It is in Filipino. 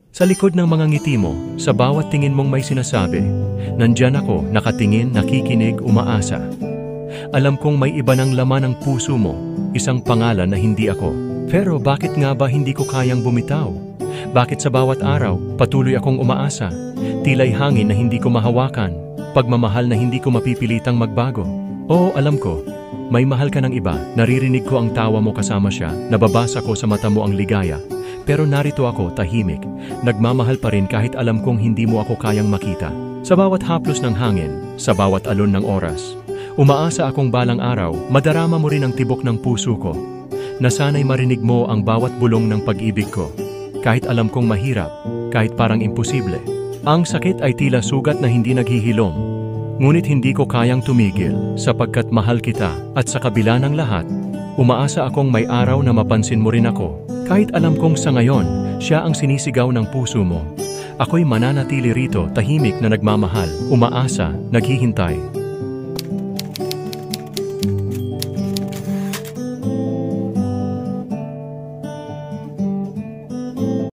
Sa likod ng mga ngiti mo, sa bawat tingin mong may sinasabi, nandyan ako, nakatingin, nakikinig, umaasa. Alam kong may iba ng laman ng puso mo, isang pangalan na hindi ako. Pero bakit nga ba hindi ko kayang bumitaw? Bakit sa bawat araw, patuloy akong umaasa? Tila'y hangin na hindi ko mahawakan, pagmamahal na hindi ko mapipilitang magbago. Oo, alam ko, may mahal ka ng iba, naririnig ko ang tawa mo kasama siya, nababasa ko sa mata mo ang ligaya. Pero narito ako, tahimik, nagmamahal pa rin kahit alam kong hindi mo ako kayang makita. Sa bawat haplos ng hangin, sa bawat alon ng oras, umaasa akong balang araw, madarama mo rin ang tibok ng puso ko. Na sana'y marinig mo ang bawat bulong ng pag-ibig ko. Kahit alam kong mahirap, kahit parang imposible. Ang sakit ay tila sugat na hindi naghihilom. Ngunit hindi ko kayang tumigil sapagkat mahal kita at sa kabila ng lahat, umaasa akong may araw na mapansin mo rin ako. Kahit alam kong sa ngayon, siya ang sinisigaw ng puso mo. Ako'y mananatili rito, tahimik na nagmamahal, umaasa, naghihintay.